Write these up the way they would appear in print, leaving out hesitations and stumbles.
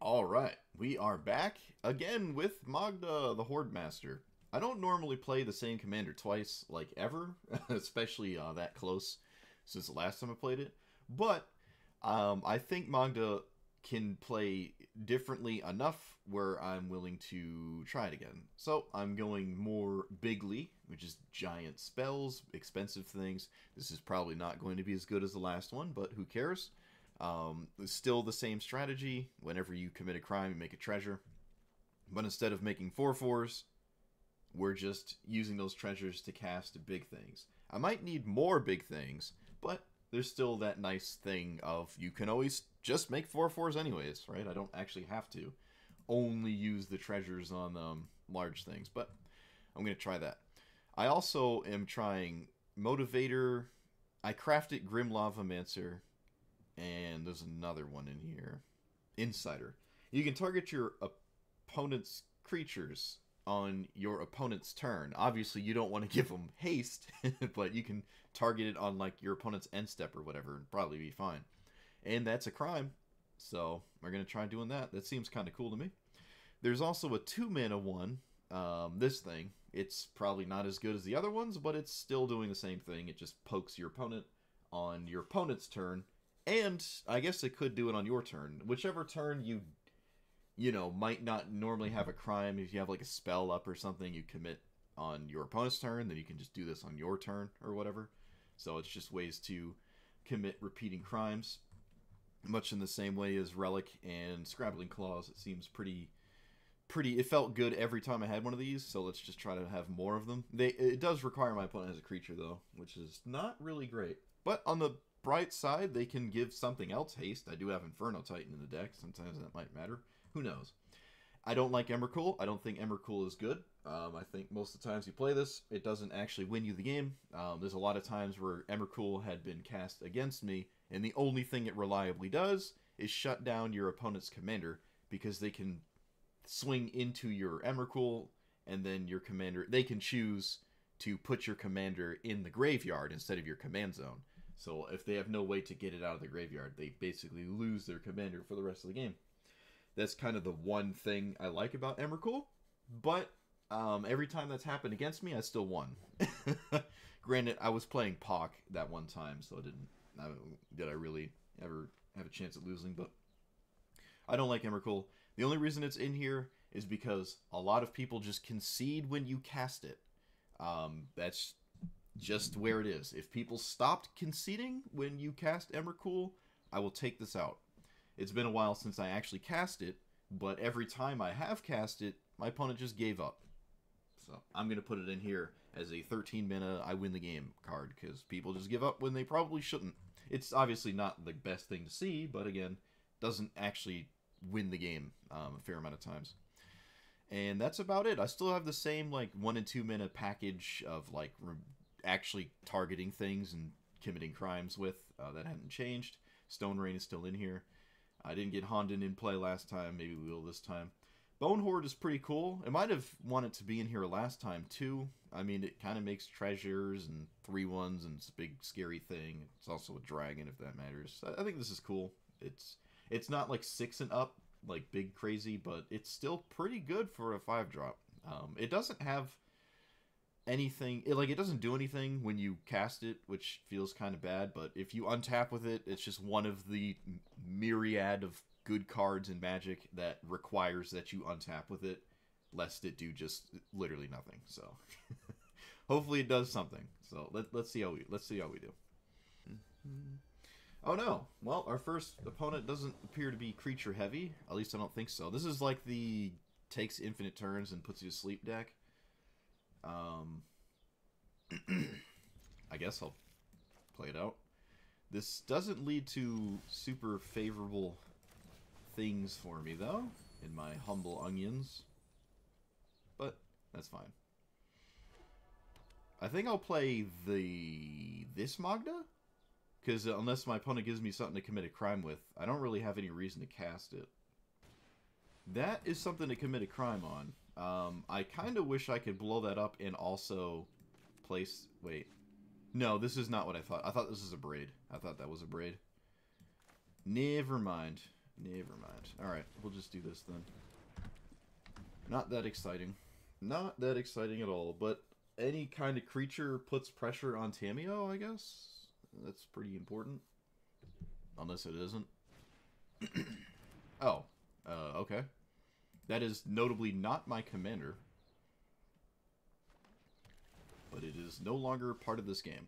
Alright, we are back again with Magda, the Horde Master. I don't normally play the same commander twice, like ever, especially that close since the last time I played it. But I think Magda can play differently enough where I'm willing to try it again. So I'm going more bigly, which is giant spells, expensive things. This is probably not going to be as good as the last one, but who cares? It's still the same strategy. Whenever you commit a crime, you make a treasure. But instead of making 4/4s, we're just using those treasures to cast big things. I might need more big things, but there's still that nice thing of you can always just make 4/4s anyways, right? I don't actually have to only use the treasures on large things, but I'm going to try that. I also am trying Motivator. I crafted Grim Lavamancer. And there's another one in here. Insider. You can target your opponent's creatures on your opponent's turn. Obviously, you don't want to give them haste, but you can target it on like your opponent's end step or whatever and probably be fine. And that's a crime. So we're going to try doing that. That seems kind of cool to me. There's also a 2-mana one. This thing. It's probably not as good as the other ones, but it's still doing the same thing. It just pokes your opponent on your opponent's turn. And I guess it could do it on your turn. Whichever turn you know, might not normally have a crime. If you have like a spell up or something, you commit on your opponent's turn, then you can just do this on your turn or whatever. So it's just ways to commit repeating crimes. Much in the same way as Relic and Scrabbling Claws. It seems pretty it felt good every time I had one of these, so let's just try to have more of them. It does require my opponent as a creature though, which is not really great. But on the bright side, they can give something else haste. I do have Inferno Titan in the deck. Sometimes that might matter. Who knows? I don't like Emrakul. I don't think Emrakul is good. I think most of the times you play this, it doesn't actually win you the game. There's a lot of times where Emrakul had been cast against me, and the only thing it reliably does is shut down your opponent's commander, because they can swing into your Emrakul, and then your commander, they can choose to put your commander in the graveyard instead of your command zone. So if they have no way to get it out of the graveyard, they basically lose their commander for the rest of the game. That's kind of the one thing I like about Emrakul. But every time that's happened against me, I still won. Granted, I was playing Pock that one time, so did I really ever have a chance at losing. But I don't like Emrakul. The only reason it's in here is because a lot of people just concede when you cast it. That's just where it is. If people stopped conceding when you cast Emrakul, I will take this out. It's been a while since I actually cast it, but every time I have cast it, my opponent just gave up. So I'm going to put it in here as a 13-mana I win the game card, because people just give up when they probably shouldn't. It's obviously not the best thing to see, but again, doesn't actually win the game a fair amount of times. And that's about it. I still have the same like 1 and 2 mana package of like actually targeting things and committing crimes with. That hadn't changed. Stone Rain is still in here. I didn't get Honden in play last time. Maybe we will this time. Bone Horde is pretty cool. It might have wanted to be in here last time too. I mean, it kind of makes treasures and 3/1s, and it's a big scary thing. It's also a dragon, if that matters. I think this is cool. It's not like 6 and up, like big crazy, but it's still pretty good for a 5-drop. It doesn't have anything, it doesn't do anything when you cast it, which feels kind of bad, but if you untap with it, it's just one of the myriad of good cards in Magic that requires that you untap with it, lest it do just literally nothing. So hopefully it does something. So let's see how we do. Oh no. Well, our first opponent doesn't appear to be creature heavy. At least I don't think so. This is like the takes infinite turns and puts you to sleep deck. I guess I'll play it out. This doesn't lead to super favorable things for me, though, in my humble onions. But that's fine. I think I'll play this Magda, because unless my opponent gives me something to commit a crime with, I don't really have any reason to cast it. That is something to commit a crime on. I kind of wish I could blow that up and also place... Wait. No, this is not what I thought. I thought this was a braid. I thought that was a braid. Never mind. Never mind. Alright, we'll just do this then. Not that exciting. Not that exciting at all, but any kind of creature puts pressure on Tameo, I guess? That's pretty important. Unless it isn't. Oh. Okay. That is notably not my commander. But it is no longer part of this game.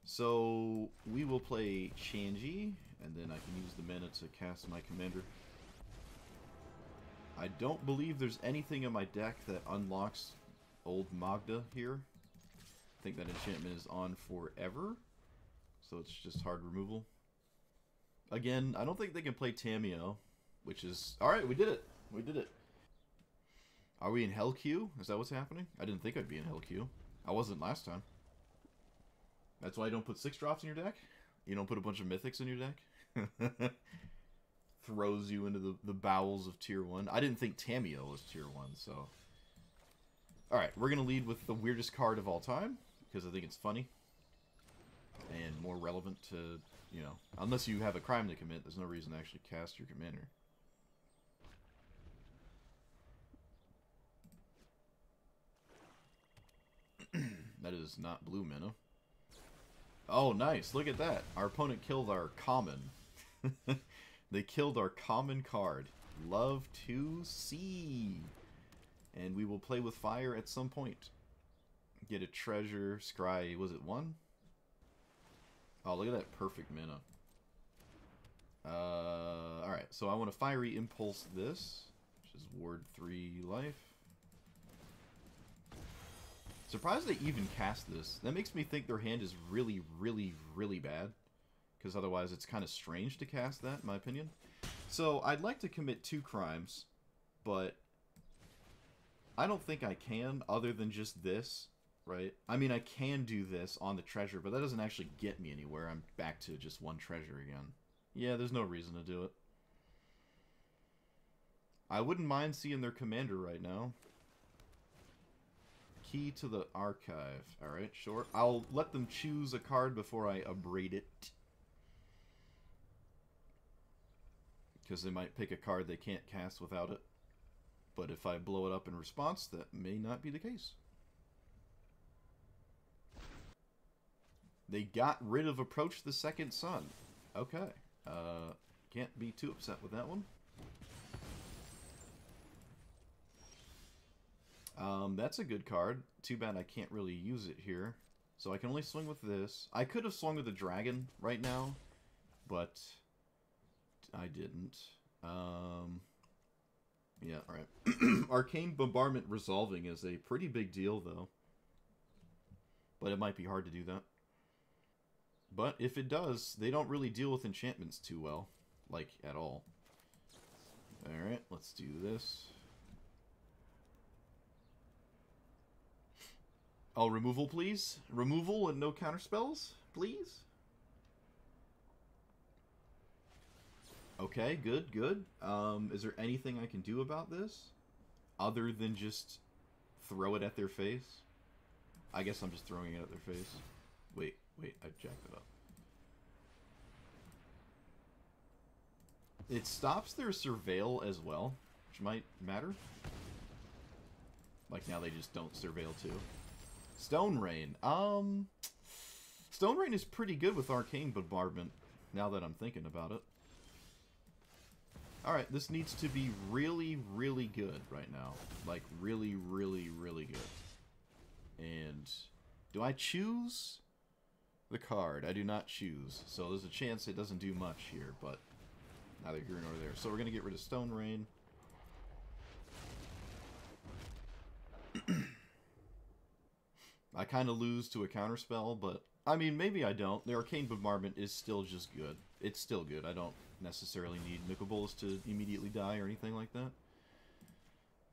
So, we will play Changi, and then I can use the mana to cast my commander. I don't believe there's anything in my deck that unlocks old Magda here. I think that enchantment is on forever, so it's just hard removal. Again, I don't think they can play Tameo, which is... Alright, we did it! We did it. Are we in Hell Queue? Is that what's happening? I didn't think I'd be in Hell Queue. I wasn't last time. That's why you don't put 6-drops in your deck? You don't put a bunch of mythics in your deck? Throws you into the bowels of Tier 1. I didn't think Tameo was Tier 1, so... Alright, we're going to lead with the weirdest card of all time, because I think it's funny. And more relevant to, you know... Unless you have a crime to commit, there's no reason to actually cast your commander. That is not blue mana. Oh, nice. Look at that. Our opponent killed our common. They killed our common card. Love to see. And we will play with fire at some point. Get a treasure. Scry. Was it 1? Oh, look at that perfect mana. Alright, so I want to Fiery Impulse this, which is Ward 3 life. Surprised they even cast this. That makes me think their hand is really, really, really bad. Because otherwise it's kind of strange to cast that, in my opinion. So, I'd like to commit 2 crimes, but I don't think I can, other than just this, right? I mean, I can do this on the treasure, but that doesn't actually get me anywhere. I'm back to just 1 treasure again. Yeah, there's no reason to do it. I wouldn't mind seeing their commander right now. Key to the archive. Alright, sure. I'll let them choose a card before I abrade it. Because they might pick a card they can't cast without it. But if I blow it up in response, that may not be the case. They got rid of Approach the Second Sun. Okay. Can't be too upset with that one. That's a good card. Too bad I can't really use it here. So I can only swing with this. I could have swung with a dragon right now, but I didn't. Yeah, alright. Arcane Bombardment resolving is a pretty big deal, though. But it might be hard to do that. But if it does, they don't really deal with enchantments too well. Like, at all. Alright, let's do this. Oh, removal, please? Removal and no counterspells, please? Okay, good, good. Is there anything I can do about this? Other than just throw it at their face? I guess I'm just throwing it at their face. Wait, I jacked it up. It stops their surveil as well, which might matter. Like now they just don't surveil too. Stone Rain. Stone Rain is pretty good with Arcane Bombardment, now that I'm thinking about it. Alright, this needs to be really, really good right now. Like, really, really, really good. And do I choose the card? I do not choose. So there's a chance it doesn't do much here, but neither here nor there. So we're going to get rid of Stone Rain. I kind of lose to a counterspell, but I mean, maybe I don't. The Arcane Bombardment is still just good. It's still good. I don't necessarily need Nicol to immediately die or anything like that.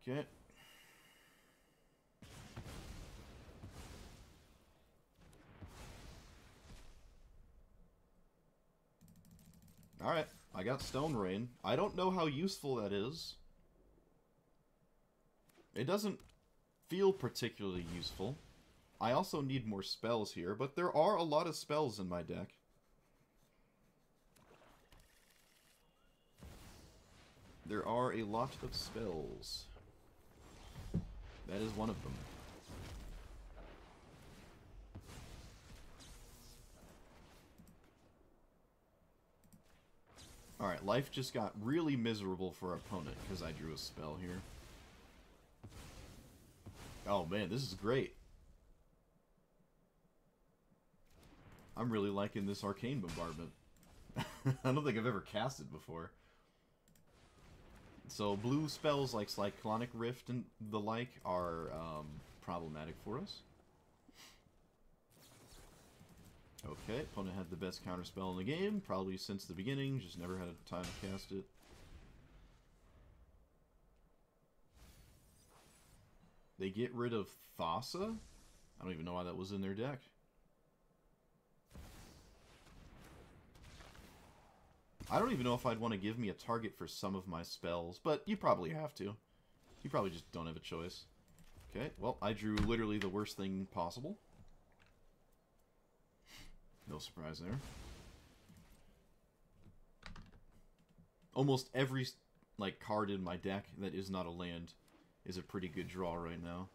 Okay. Alright, I got Stone Rain. I don't know how useful that is. It doesn't feel particularly useful. I also need more spells here, but there are a lot of spells in my deck. there are a lot of spells. That is one of them. Alright, life just got really miserable for our opponent because I drew a spell here. Oh man, this is great. I'm really liking this Arcane Bombardment. I don't think I've ever cast it before. So blue spells like Cyclonic Rift and the like are problematic for us. Okay, opponent had the best counterspell in the game, probably since the beginning, just never had a time to cast it. They get rid of Thassa? I don't even know why that was in their deck. I don't even know if I'd want to give me a target for some of my spells, but you probably have to. You probably just don't have a choice. Okay, well, I drew literally the worst thing possible. No surprise there. Almost every card in my deck that is not a land is a pretty good draw right now.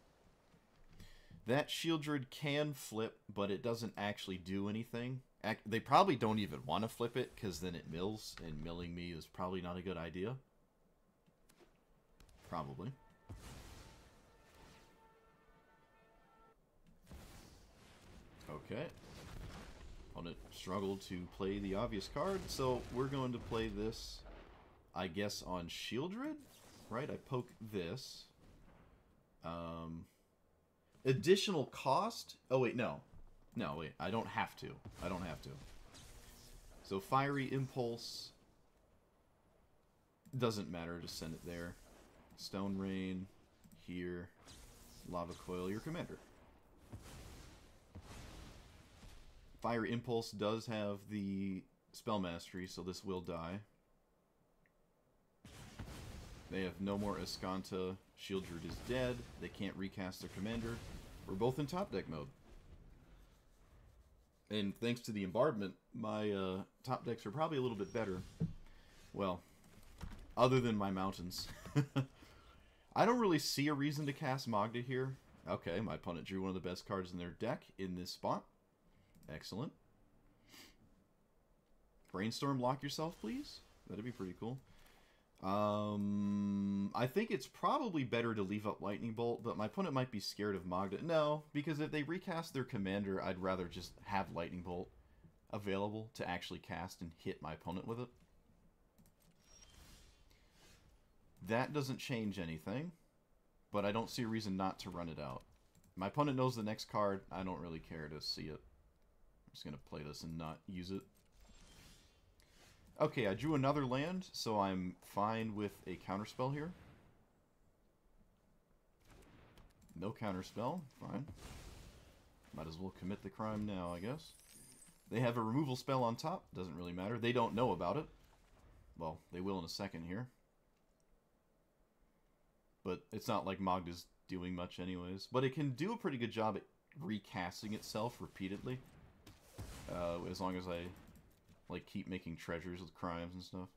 That Shieldred can flip, but it doesn't actually do anything. They probably don't even want to flip it, because then it mills, and milling me is probably not a good idea. Probably. Okay. Opponent struggled to play the obvious card, so we're going to play this, I guess, on Shieldred? Right, I poke this. Additional cost? Oh, wait, no. No, wait, I don't have to. I don't have to. So, Fiery Impulse. Doesn't matter, just send it there. Stone Rain. Here. Lava Coil, your commander. Fiery Impulse does have the Spell Mastery, so this will die. They have no more Escanta. Shieldred is dead. They can't recast their commander. We're both in top deck mode. And thanks to the Bombardment, my top decks are probably a little bit better. Well, other than my mountains. I don't really see a reason to cast Magda here. Okay, my opponent drew one of the best cards in their deck in this spot. Excellent. Brainstorm, lock yourself, please. That'd be pretty cool. I think it's probably better to leave up Lightning Bolt, but my opponent might be scared of Magda. No, because if they recast their commander, I'd rather just have Lightning Bolt available to actually cast and hit my opponent with it. That doesn't change anything, but I don't see a reason not to run it out. My opponent knows the next card. I don't really care to see it. I'm just going to play this and not use it. Okay, I drew another land, so I'm fine with a counterspell here. No counterspell, fine. Might as well commit the crime now, I guess. They have a removal spell on top, doesn't really matter. They don't know about it. Well, they will in a second here. But it's not like Magda's doing much anyways. But it can do a pretty good job at recasting itself repeatedly. As long as I keep making treasures with crimes and stuff.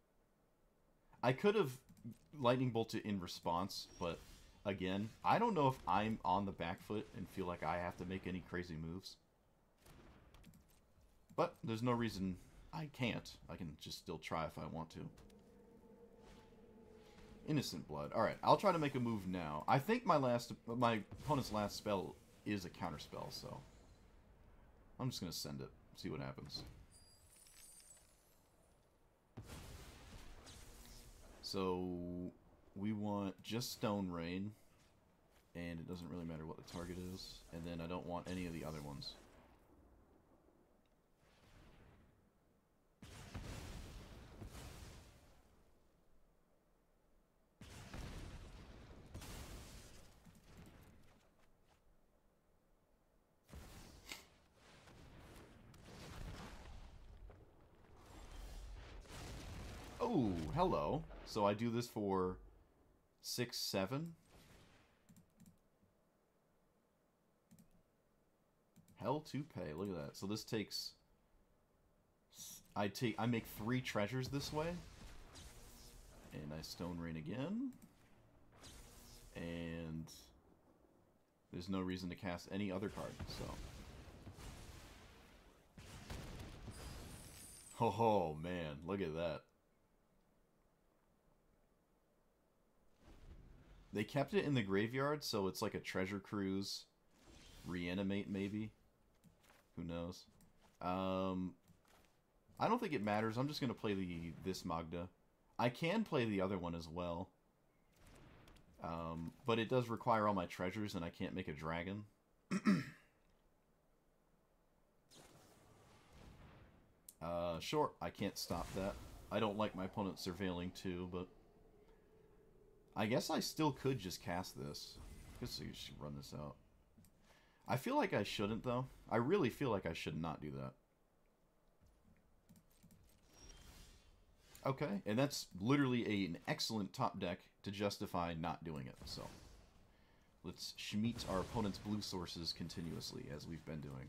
I could have Lightning Bolted in response, but again, I don't know if I'm on the back foot and feel like I have to make any crazy moves. But there's no reason I can't. I can just still try if I want to. Innocent Blood. Alright, I'll try to make a move now. I think my opponent's last spell is a counterspell, so I'm just going to send it, see what happens. So, we want just Stone Rain, and it doesn't really matter what the target is, and then I don't want any of the other ones. Oh, hello. So I do this for 6, 7. Hell to pay. Look at that. So this takes... I make 3 treasures this way. And I Stone Rain again. And there's no reason to cast any other card, so. Oh man, look at that. They kept it in the graveyard, so it's like a Treasure Cruise. Reanimate, maybe? Who knows? I don't think it matters. I'm just going to play this Magda. I can play the other one as well. But it does require all my treasures, and I can't make a dragon. Sure, I can't stop that. I don't like my opponent surveilling too, but... I guess I still could just cast this. I guess I should run this out. I feel like I shouldn't, though. I really feel like I should not do that. Okay, and that's literally an excellent top deck to justify not doing it, so... Let's schmeat our opponent's blue sources continuously, as we've been doing.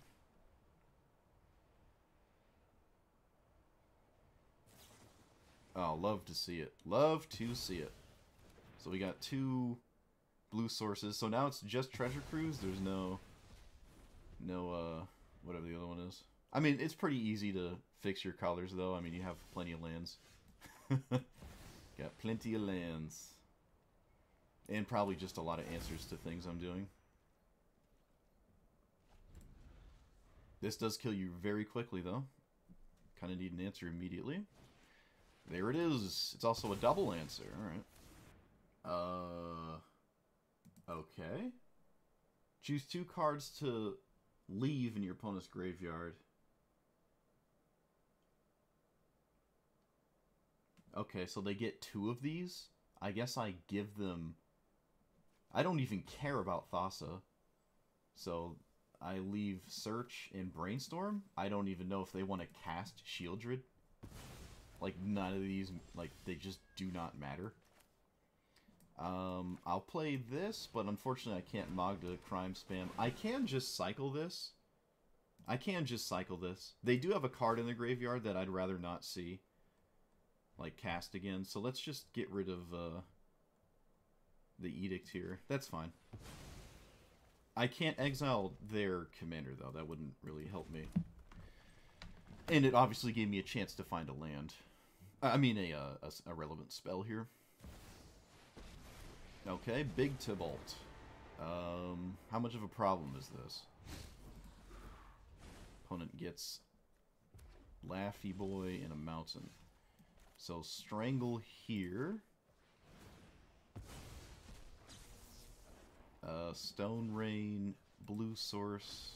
Oh, love to see it. Love to see it. So we got 2 blue sources. So now it's just Treasure Cruise. There's no whatever the other one is. I mean, it's pretty easy to fix your colors, though. I mean, you have plenty of lands. Got plenty of lands. And probably just a lot of answers to things I'm doing. This does kill you very quickly, though. Kind of need an answer immediately. There it is. It's also a double answer. Alright. Okay. Choose 2 cards to leave in your opponent's graveyard. Okay, so they get 2 of these. I guess I give them... I don't even care about Thassa. So I leave Search and Brainstorm. I don't even know if they want to cast Shieldred. Like, none of these, like, they just do not matter. I'll play this, but unfortunately I can't Magda Crime Spam. I can just cycle this. They do have a card in the graveyard that I'd rather not see. Like, cast again. So let's just get rid of, the Edict here. That's fine. I can't exile their commander, though. That wouldn't really help me. And it obviously gave me a chance to find a land. I mean, a relevant spell here. Okay, Big Tybalt. How much of a problem is this? Opponent gets Laffy Boy and a Mountain. So, Strangle here. Stone Rain, Blue Source.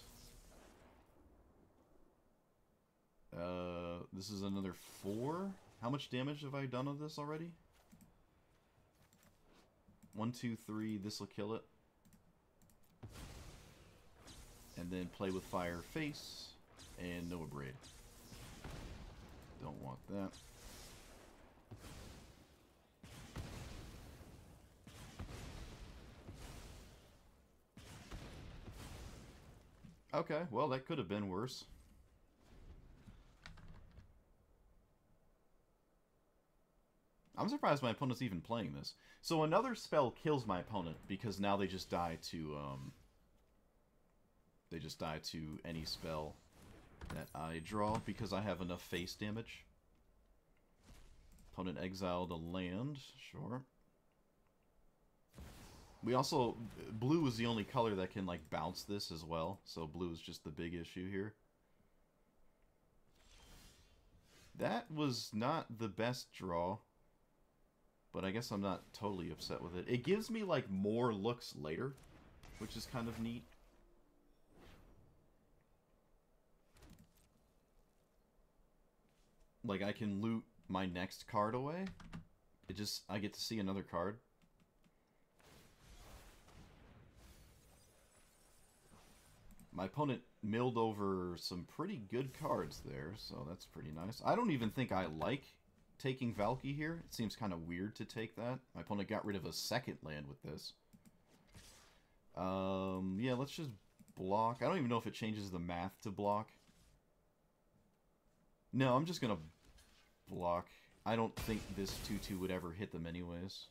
This is another 4. How much damage have I done of this already? 1, 2, 3. This will kill it. And then play with Fire Face and Noah Braid. Don't want that. Okay, well, that could have been worse. I'm surprised my opponent's even playing this. So another spell kills my opponent because now they just die to any spell that I draw because I have enough face damage. Opponent exiled a land, sure. We also... Blue is the only color that can, like, bounce this as well. So blue is just the big issue here. That was not the best draw. But I guess I'm not totally upset with it. It gives me, like, more looks later. Which is kind of neat. Like, I can loot my next card away. I get to see another card. My opponent milled over some pretty good cards there, so that's pretty nice. I don't even think I like taking Valky here. It seems kind of weird to take that. My opponent got rid of a second land with this. Yeah, let's just block. I don't even know if it changes the math to block. No, I'm just going to block I don't think this 2-2 would ever hit them anyways.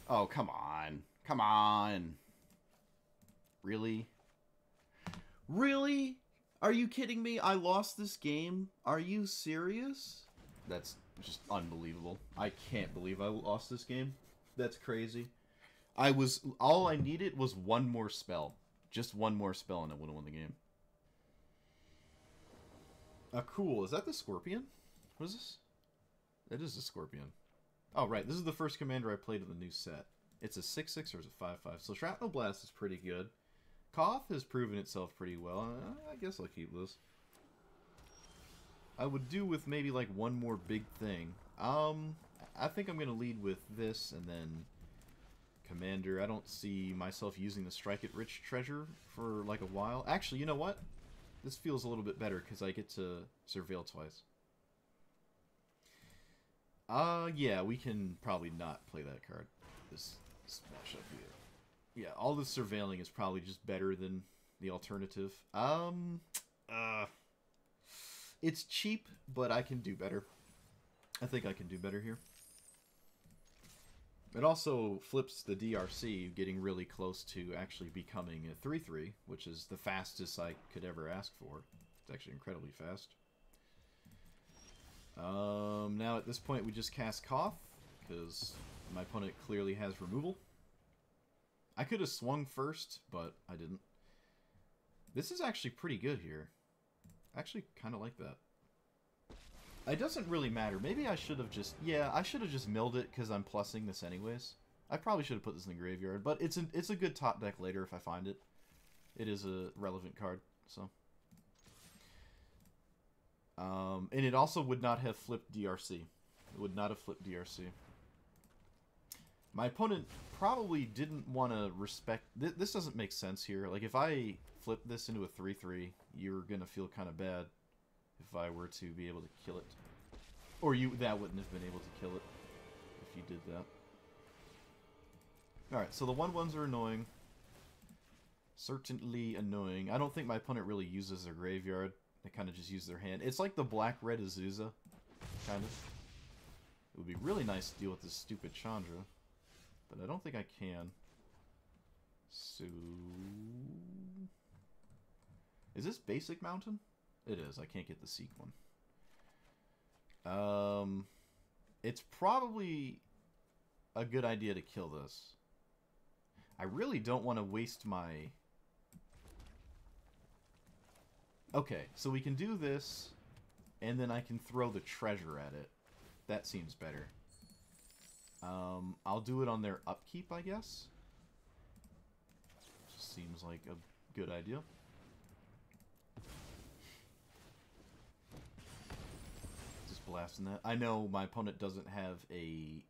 Oh, come on. Come on. Really? Really? Are you kidding me? I lost this game? Are you serious? That's just unbelievable. I can't believe I lost this game. That's crazy. All I needed was one more spell. Just one more spell and I would have won the game. Cool. Is that the Scorpion? What is this? That is the Scorpion. Oh, right. This is the first commander I played in the new set. It's a 6/6 or it's a 5/5. So Shrapnel Blast is pretty good. Koth has proven itself pretty well. I guess I'll keep this. I would do with maybe like one more big thing. I think I'm going to lead with this and then Commander. I don't see myself using the Strike It Rich Treasure for like a while. Actually, you know what? This feels a little bit better because I get to Surveil twice. Yeah, we can probably not play that card. This matchup here. Yeah, all the surveilling is probably just better than the alternative. It's cheap, but I can do better. I think I can do better here. It also flips the DRC, getting really close to actually becoming a 3/3, which is the fastest I could ever ask for. It's actually incredibly fast. Now at this point we just cast Koth, because my opponent clearly has removal. I could have swung first, but I didn't. This is actually pretty good here. I actually kind of like that. It doesn't really matter. Maybe I should have just... Yeah, I should have just milled it because I'm plussing this anyways. I probably should have put this in the graveyard, but it's a good top deck later if I find it. It is a relevant card, so... and it also would not have flipped DRC. It would not have flipped DRC. My opponent probably didn't want to respect... This doesn't make sense here. Like, if I flip this into a 3/3, you're going to feel kind of bad if I were to be able to kill it. Or that wouldn't have been able to kill it if you did that. Alright, so the 1/1s are annoying. Certainly annoying. I don't think my opponent really uses their graveyard. They kind of just use their hand. It's like the black-red Azusa, kind of. It would be really nice to deal with this stupid Chandra, but I don't think I can. So... Is this basic mountain? It is. I can't get the Seek one. It's probably a good idea to kill this. I really don't want to waste my... Okay, so we can do this, and then I can throw the treasure at it. That seems better. I'll do it on their upkeep, I guess. Just seems like a good idea. Just blasting that. I know my opponent doesn't have a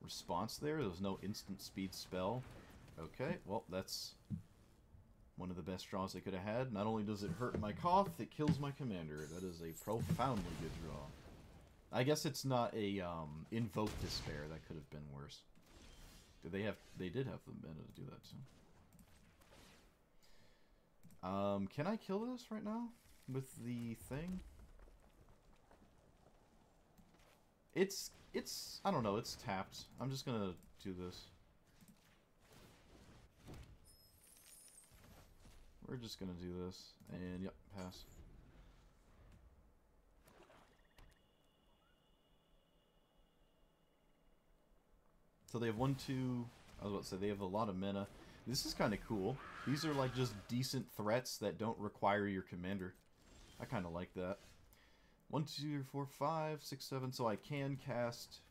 response there. There's no instant speed spell. Okay, well, that's one of the best draws they could have had. Not only does it hurt my Koth, it kills my commander. That is a profoundly good draw. I guess it's not a Invoke Despair. That could have been worse. They did have the mana to do that too. Can I kill this right now with the thing? It's I don't know, it's tapped. I'm just gonna do this. We're just gonna do this, and yep, pass. So they have 1, 2, I was about to say, they have a lot of mana. This is kind of cool. These are like just decent threats that don't require your commander. I kind of like that. 1, 2, 3, 4, 5, 6, 7, so I can cast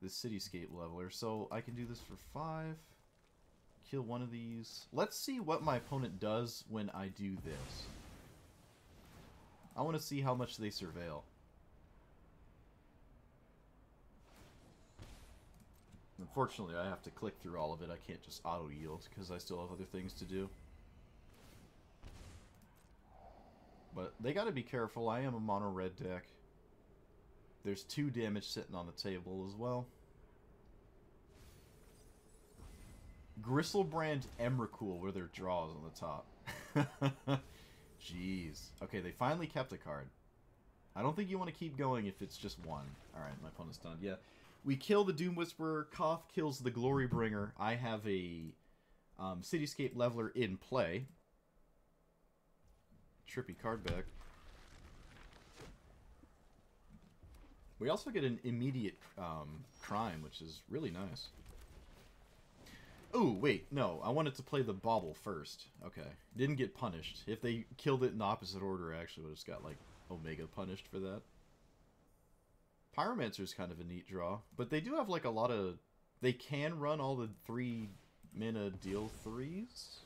the Cityscape Leveler. So I can do this for 5. Kill one of these. Let's see what my opponent does when I do this. I want to see how much they surveil. Unfortunately, I have to click through all of it. I can't just auto-yield because I still have other things to do. But they gotta be careful. I am a mono-red deck. There's 2 damage sitting on the table as well. Gristlebrand Emrakul were their draws on the top. Jeez. Okay, they finally kept a card. I don't think you want to keep going if it's just one. Alright, my opponent's done. Yeah. We kill the Doom Whisperer. Koth kills the Glorybringer. I have a Cityscape Leveler in play. Trippy card back. We also get an immediate crime, which is really nice. Ooh, wait, no. I wanted to play the Bauble first. Okay. Didn't get punished. If they killed it in the opposite order, I actually would have just got, like, Omega punished for that. Pyromancer's kind of a neat draw. But they do have, like, a lot of... They can run all the 3-mana deal 3s.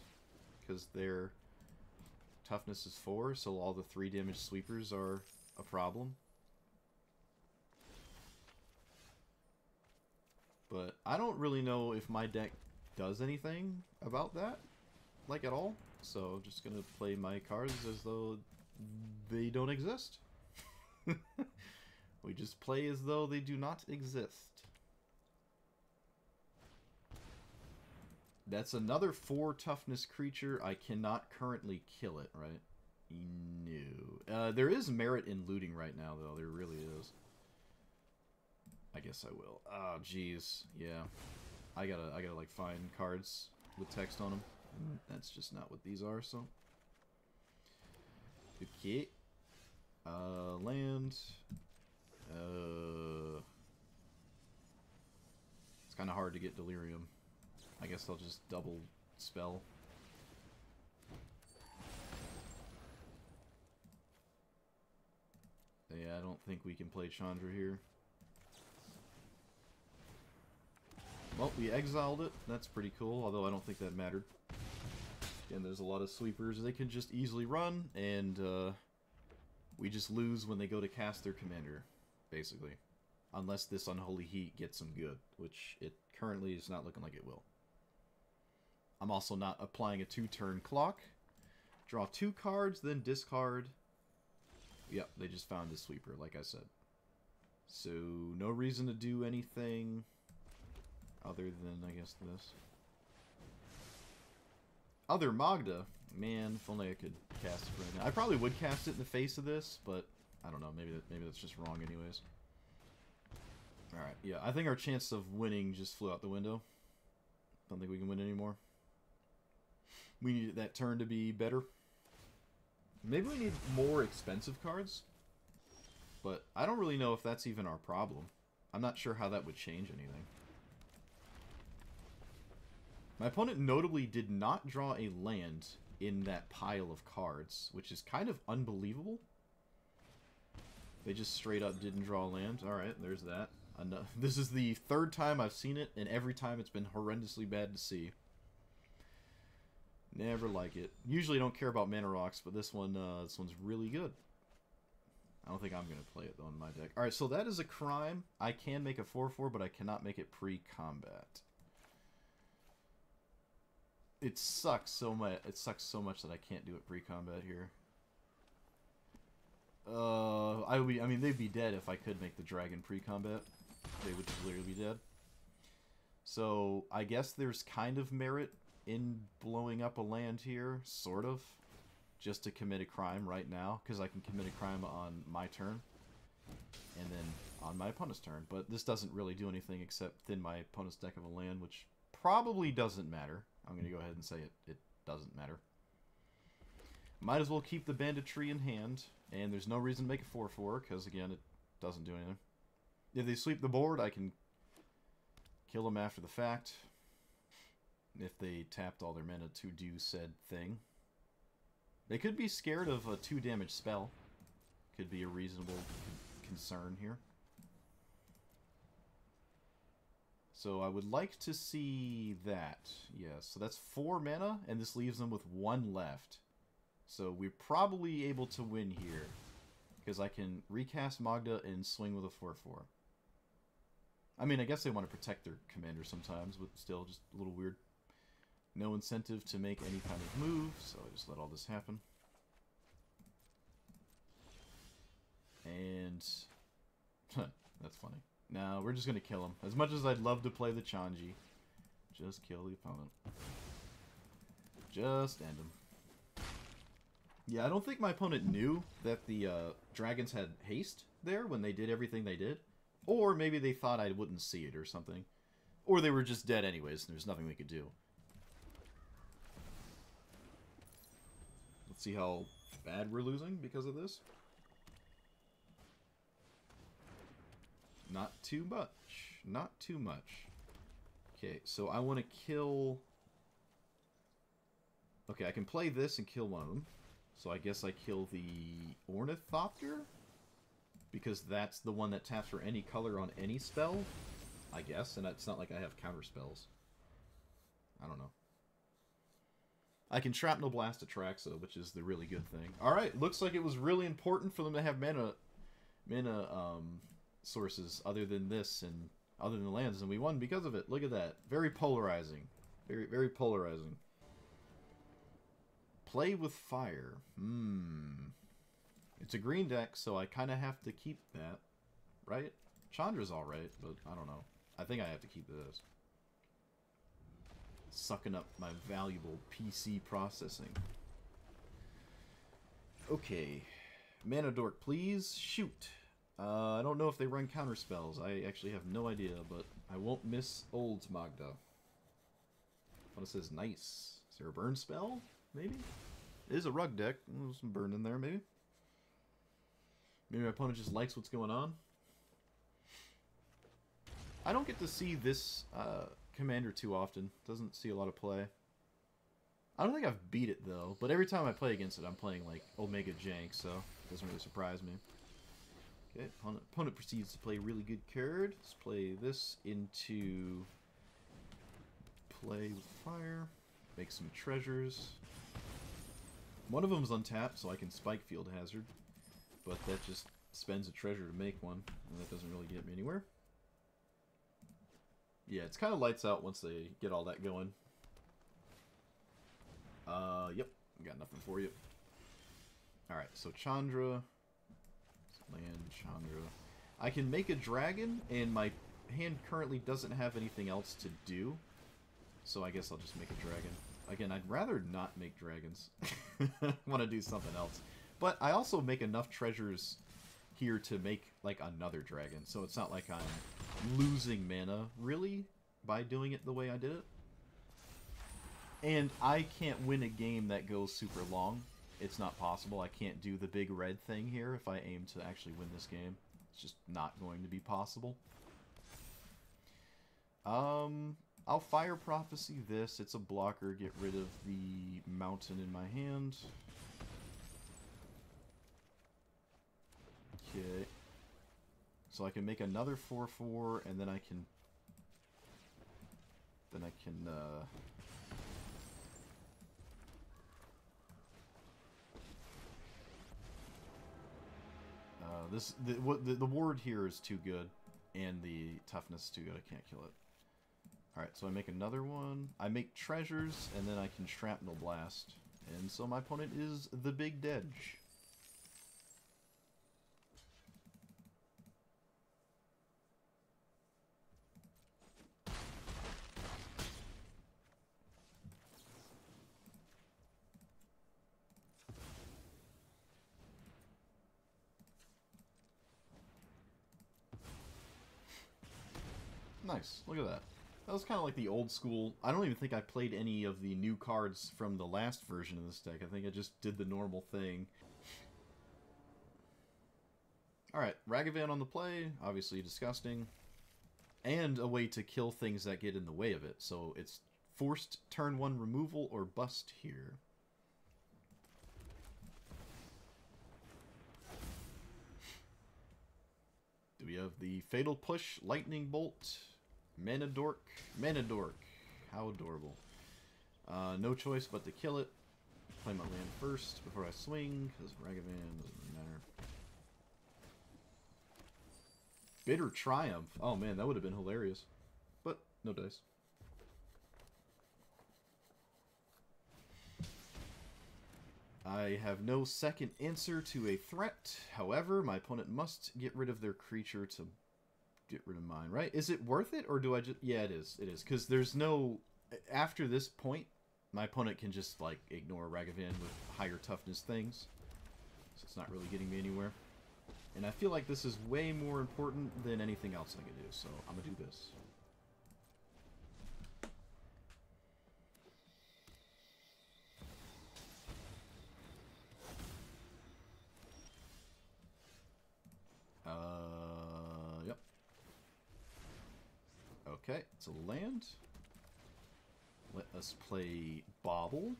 Because their toughness is 4, so all the 3-damage sweepers are a problem. But I don't really know if my deck does anything about that, like, at all. So I'm just gonna play my cards as though they don't exist. We just play as though they do not exist. That's another 4 toughness creature. I cannot currently kill it, right? No. There is merit in looting right now, though. There really is. I guess I will. Oh, jeez. Yeah. I gotta like find cards with text on them. That's just not what these are, so. Okay. Land. It's kind of hard to get Delirium. I guess I'll just double spell. Yeah, I don't think we can play Chandra here. Well, we exiled it. That's pretty cool, although I don't think that mattered. Again, there's a lot of sweepers they can just easily run, and we just lose when they go to cast their commander, basically. Unless this Unholy Heat gets them good, which it currently is not looking like it will. I'm also not applying a 2-turn clock. Draw 2 cards, then discard. Yep, they just found a sweeper, like I said. So, no reason to do anything other than, I guess, this. Other Magda. Man, if only I could cast it right now. I probably would cast it in the face of this, but I don't know. Maybe that's just wrong anyways. Alright, yeah. I think our chance of winning just flew out the window. Don't think we can win anymore. We need that turn to be better. Maybe we need more expensive cards. But I don't really know if that's even our problem. I'm not sure how that would change anything. My opponent notably did not draw a land in that pile of cards, which is kind of unbelievable. They just straight up didn't draw a land. Alright, there's that. This is the 3rd time I've seen it, and every time it's been horrendously bad to see. Never like it. Usually don't care about mana rocks, but this one's really good. I don't think I'm going to play it, though, in my deck. Alright, so that is a crime. I can make a 4/4, but I cannot make it pre-combat. It sucks so much. It sucks so much that I can't do it pre-combat here. I mean, they'd be dead if I could make the dragon pre-combat. They would literally be dead. So, I guess there's kind of merit in blowing up a land here, sort of. Just to commit a crime right now, because I can commit a crime on my turn. And then on my opponent's turn. But this doesn't really do anything except thin my opponent's deck of a land, which probably doesn't matter. I'm going to go ahead and say it doesn't matter. Might as well keep the banditry in hand, and there's no reason to make a 4/4, because, again, it doesn't do anything. If they sweep the board, I can kill them after the fact, if they tapped all their mana to do said thing. They could be scared of a 2-damage spell. Could be a reasonable concern here. So I would like to see that. Yes, so that's 4 mana, and this leaves them with 1 left. So we're probably able to win here, because I can recast Magda and swing with a 4/4. I mean, I guess they want to protect their commander sometimes, but still just a little weird. No incentive to make any kind of move, so I just let all this happen. And that's funny. No, we're just going to kill him. As much as I'd love to play the Chanji, Just kill the opponent. Just end him. Yeah, I don't think my opponent knew that the dragons had haste there when they did everything they did. Or maybe they thought I wouldn't see it or something. Or they were just dead anyways, and there's nothing we could do. Let's see how bad we're losing because of this. Not too much. Not too much. Okay, so I want to kill... Okay, I can play this and kill one of them. So I guess I kill the Ornithopter? Because that's the one that taps for any color on any spell, I guess. And it's not like I have counter spells. I don't know. I can Shrapnel Blast Atraxa, which is the really good thing. Alright, looks like it was really important for them to have mana sources other than this and other than the lands, and we won because of it. Look at that. Very polarizing. Very, very polarizing. Play with fire. It's a green deck, so I kind of have to keep that, right? Chandra's alright, but I don't know. I think I have to keep this. Sucking up my valuable PC processing. Okay. Mana Dork, please. Shoot. I don't know if they run counter spells. I actually have no idea, but I won't miss old Magda. What it says, nice. Is there a burn spell? Maybe? It is a rug deck. There's some burn in there, maybe. Maybe my opponent just likes what's going on. I don't get to see this commander too often. Doesn't see a lot of play. I don't think I've beat it, though. But every time I play against it, I'm playing, like, Omega Jank, so it doesn't really surprise me. Okay, opponent proceeds to play a really good card. Let's play this into play with fire. Make some treasures. One of them's untapped, so I can Spike Field Hazard. But that just spends a treasure to make one, and that doesn't really get me anywhere. Yeah, it's kind of lights out once they get all that going. Yep, got nothing for you. Alright, so Chandra... Land, Chandra. I can make a dragon, and my hand currently doesn't have anything else to do. So I guess I'll just make a dragon. Again, I'd rather not make dragons. I want to do something else. But I also make enough treasures here to make, like, another dragon. So it's not like I'm losing mana, really, by doing it the way I did it. And I can't win a game that goes super long. It's not possible. I can't do the big red thing here if I aim to actually win this game. It's just not going to be possible. I'll Fire Prophecy this. It's a blocker. Get rid of the mountain in my hand. Okay. So I can make another 4/4, and then I can... the ward here is too good, and the toughness is too good. I can't kill it. Alright, so I make another one. I make treasures, and then I can Shrapnel Blast. And so my opponent is the Big Dedge. Nice. Look at that. That was kind of like the old school... I don't even think I played any of the new cards from the last version of this deck. I think I just did the normal thing. Alright, Ragavan on the play. Obviously disgusting. And a way to kill things that get in the way of it. So it's forced turn 1 removal or bust here. Do we have the Fatal Push, Lightning Bolt, Mana Dork? Mana Dork. How adorable. No choice but to kill it. Play my land first before I swing, because Ragavan doesn't really matter. Bitter Triumph. Oh man, that would have been hilarious. But, no dice. I have no second answer to a threat. However, my opponent must get rid of their creature to get rid of mine, right? Is it worth it, or do I just... Yeah, it is. It is, because there's no... After this point, my opponent can just, like, ignore Ragavan with higher toughness things. So it's not really getting me anywhere. And I feel like this is way more important than anything else I can do, so I'm gonna do this. Yep. Okay, it's a land. Let us play Bobble.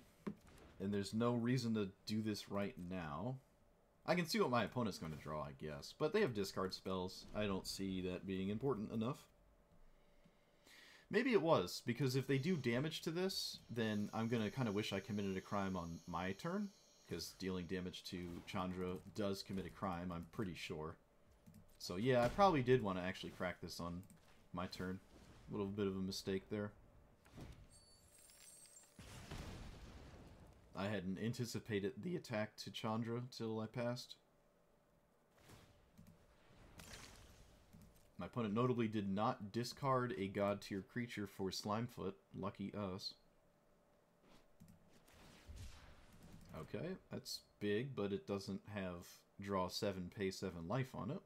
And there's no reason to do this right now. I can see what my opponent's going to draw, I guess. But they have discard spells. I don't see that being important enough. Maybe it was, because if they do damage to this, then I'm going to kind of wish I committed a crime on my turn. Because dealing damage to Chandra does commit a crime, I'm pretty sure. So yeah, I probably did want to actually crack this on my turn. A little bit of a mistake there. I hadn't anticipated the attack to Chandra till I passed. My opponent notably did not discard a god tier creature for Slimefoot. Lucky us. Okay, that's big, but it doesn't have draw 7, pay 7 life on it.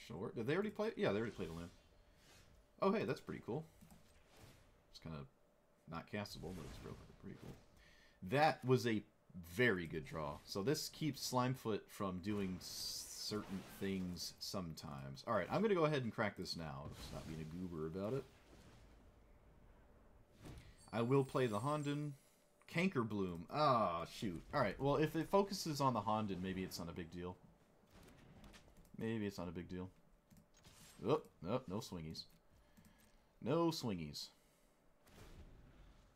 Sure. Did they already play? Yeah, they already played a land. Oh, hey, that's pretty cool. It's kind of not castable, but it's pretty cool. That was a very good draw. So this keeps Slimefoot from doing certain things sometimes. Alright, I'm going to go ahead and crack this now. Stop being a goober about it. I will play the Honden. Cankerbloom. Ah, shoot. Alright, well, if it focuses on the Honden, maybe it's not a big deal. Maybe it's not a big deal. Oh, no, no swingies. No swingies.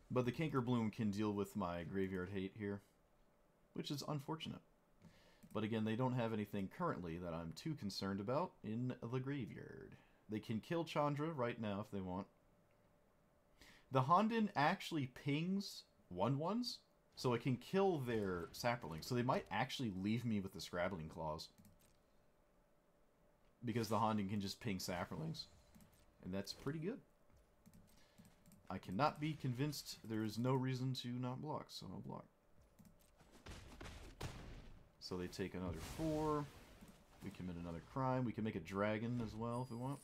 But the Cankerbloom can deal with my graveyard hate here, which is unfortunate. But again, they don't have anything currently that I'm too concerned about in the graveyard. They can kill Chandra right now if they want. The Honden actually pings 1/1s, so it can kill their Saproling. So they might actually leave me with the Scrabbling Claws. Because the Honden can just ping Saprolings. And that's pretty good. I cannot be convinced there is no reason to not block, so I'll block. So they take another 4. We commit another crime. We can make a dragon as well if we want.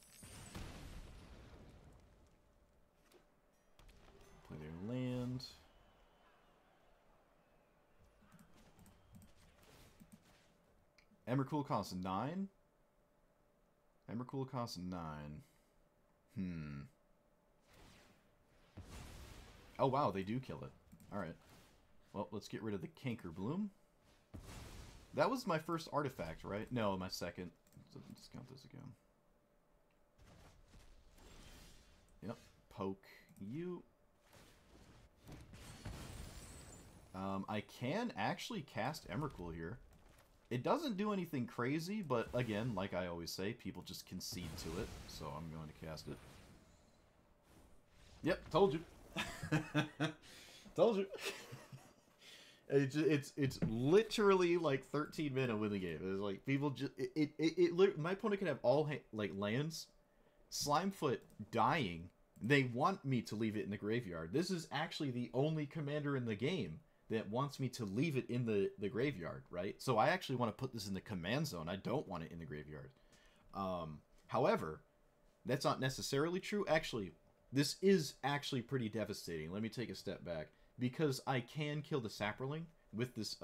Play their land. Emrakul costs 9. Emrakul costs 9. Oh wow, they do kill it. Alright. Well, let's get rid of the Cankerbloom. That was my first artifact, right? No, my second. So let's count this again. Yep. Poke you. I can actually cast Emrakul here. It doesn't do anything crazy, but again, like I always say, people just concede to it, so I'm going to cast it. Yep, told you. Told you. It's literally like 13 minutes to win the game. It's like people just my opponent can have all like lands, Slimefoot dying. They want me to leave it in the graveyard. This is actually the only commander in the game that wants me to leave it in the graveyard, right? So I actually want to put this in the command zone. I don't want it in the graveyard. However, that's not necessarily true. Actually, this is actually pretty devastating. Let me take a step back. Because I can kill the Saproling with this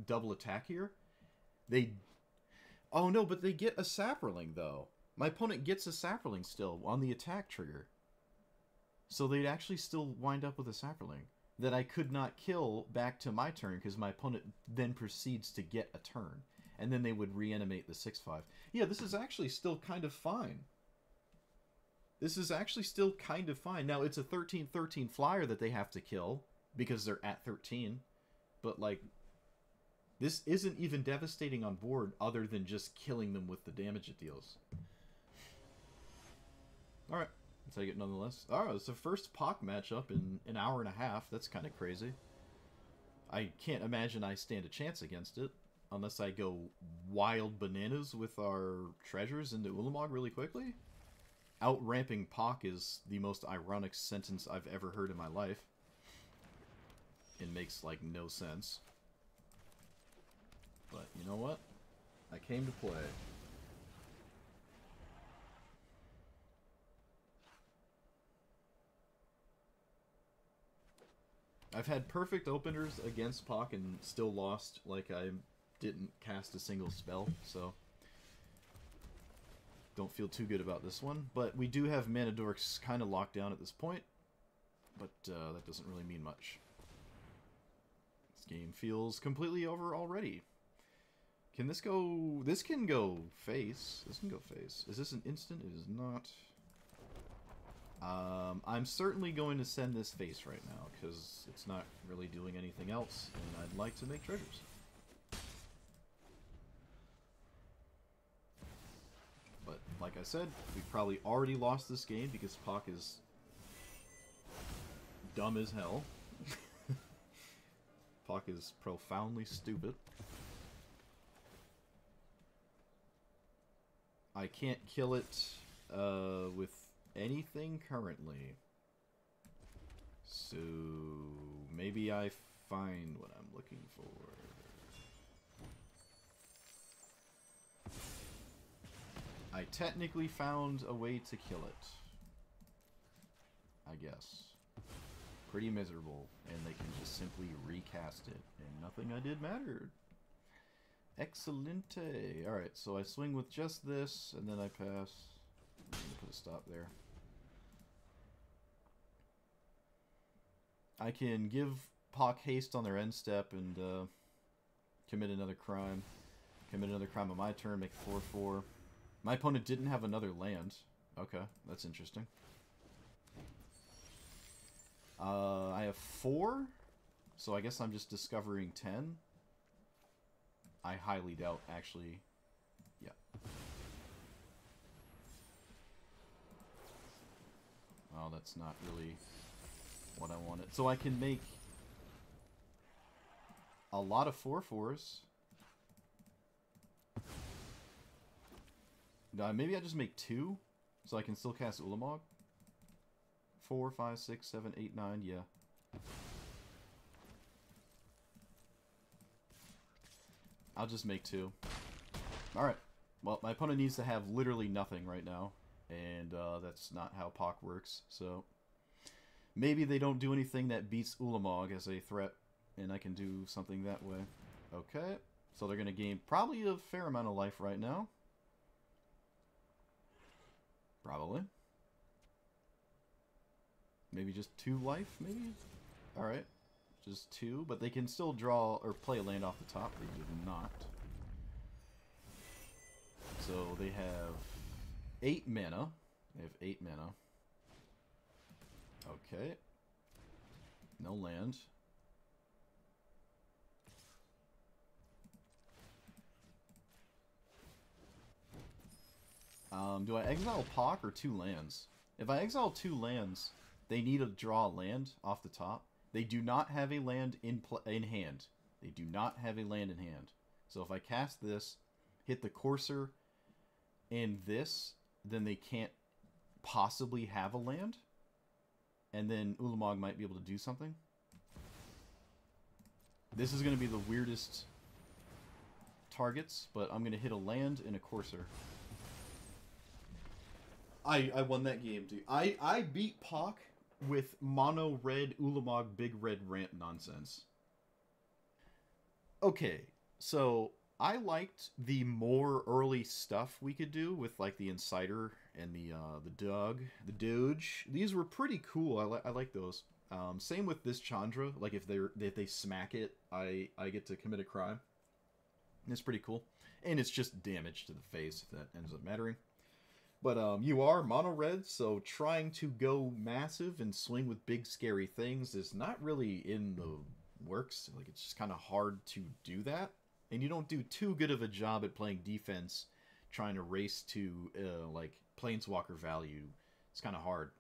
double attack here. Oh no, but they get a Saproling though. My opponent gets a Saproling still on the attack trigger. So they'd actually still wind up with a Saproling that I could not kill back to my turn because my opponent then proceeds to get a turn. And then they would reanimate the 6/5. Yeah, this is actually still kind of fine. This is actually still kind of fine. Now, it's a 13/13 flyer that they have to kill because they're at 13. But, like, this isn't even devastating on board other than just killing them with the damage it deals. Alright, I'll take it nonetheless. Alright, it's the first POC matchup in an hour and a half. That's kind of crazy. I can't imagine I stand a chance against it. unless I go wild bananas with our treasures into Ulamog really quickly. Out-ramping Pock is the most ironic sentence I've ever heard in my life. It makes, like, no sense. But, you know what? I came to play. I've had perfect openers against Pock and still lost, like I didn't cast a single spell, so don't feel too good about this one. But we do have Mana Dorks kind of locked down at this point, but that doesn't really mean much. This game feels completely over already. Can this go... This can go face. This can go face. Is this an instant? It is not. I'm certainly going to send this face right now, because it's not really doing anything else, and I'd like to make treasures. But, like I said, we probably already lost this game, because Pock is dumb as hell. Pock is profoundly stupid. I can't kill it with anything currently. So maybe I find what I'm looking for. I technically found a way to kill it. I guess. Pretty miserable, and they can just simply recast it, and nothing I did mattered. Excelente. Alright, so I swing with just this, and then I pass. I'm gonna put a stop there. I can give Pock haste on their end step and commit another crime. Commit another crime on my turn, make it 4/4. My opponent didn't have another land. Okay, that's interesting. I have 4, so I guess I'm just discovering 10. I highly doubt, actually. Yeah. Oh, that's not really what I wanted. So I can make a lot of 4/4s. Maybe I just make 2, so I can still cast Ulamog. 4, 5, 6, 7, 8, 9, yeah. I'll just make 2. Alright. Well, my opponent needs to have literally nothing right now. And that's not how Pock works, so... Maybe they don't do anything that beats Ulamog as a threat, and I can do something that way. Okay. So they're going to gain probably a fair amount of life right now. Probably. Maybe just 2 life, maybe? Alright. Just 2, but they can still draw or play a land off the top. They did not. So they have 8 mana. They have 8 mana. Okay. No land. Do I exile Pock or 2 lands? If I exile 2 lands, they need to draw a land off the top. They do not have a land in hand. They do not have a land in hand. So if I cast this, hit the Courser, and this, then they can't possibly have a land. And then Ulamog might be able to do something. This is going to be the weirdest targets, but I'm going to hit a land and a Courser. I won that game, dude. I beat Pock with mono red Ulamog big red rant nonsense. Okay, so I liked the more early stuff we could do with like the Insider and the Doge. These were pretty cool. I like those. Same with this Chandra. Like if they smack it, I get to commit a crime. It's pretty cool, and it's just damage to the face if that ends up mattering. But you are mono red, so trying to go massive and swing with big scary things is not really in the works. Like it's just kind of hard to do that, and you don't do too good of a job at playing defense, trying to race to like Planeswalker value. It's kind of hard,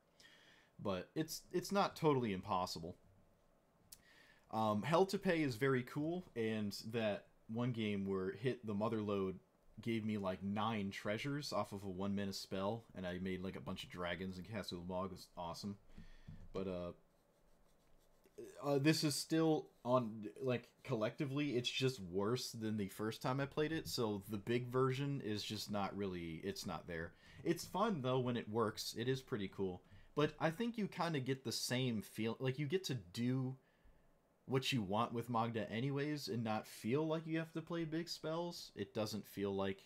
but it's not totally impossible. Hell to Pay is very cool, and that one game where hit the mother load gave me like 9 treasures off of a 1 minute spell, and I made like a bunch of dragons and cast Ulamog. It was awesome. But this is still on, like, collectively it's just worse than the first time I played it, so the big version is just not really, it's not there. It's fun though when it works. It is pretty cool. But I think you kind of get the same feel, like you get to do what you want with Magda anyways and not feel like you have to play big spells. It doesn't feel like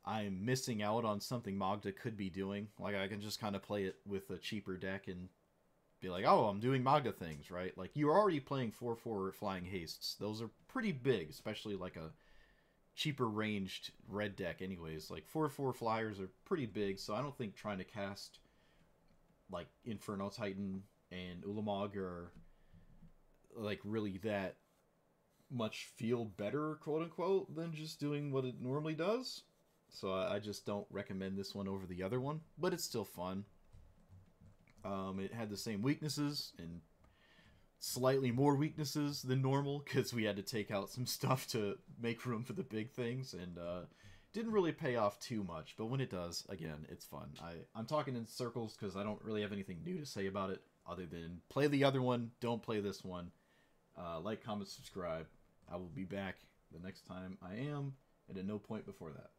I'm missing out on something Magda could be doing. Like I can just kind of play it with a cheaper deck and be like, oh, I'm doing Magda things, right? Like you're already playing 4/4 flying hastes. Those are pretty big, especially like a cheaper ranged red deck anyways. Like 4/4 flyers are pretty big, so I don't think trying to cast like Inferno Titan and Ulamog are like really that much feel better, quote unquote, than just doing what it normally does. So I just don't recommend this one over the other one, but it's still fun. It had the same weaknesses and slightly more weaknesses than normal because we had to take out some stuff to make room for the big things, and didn't really pay off too much, but when it does, again, it's fun. I'm talking in circles because I don't really have anything new to say about it other than play the other one, don't play this one. Like, comment, subscribe. I will be back the next time I am, and at no point before that.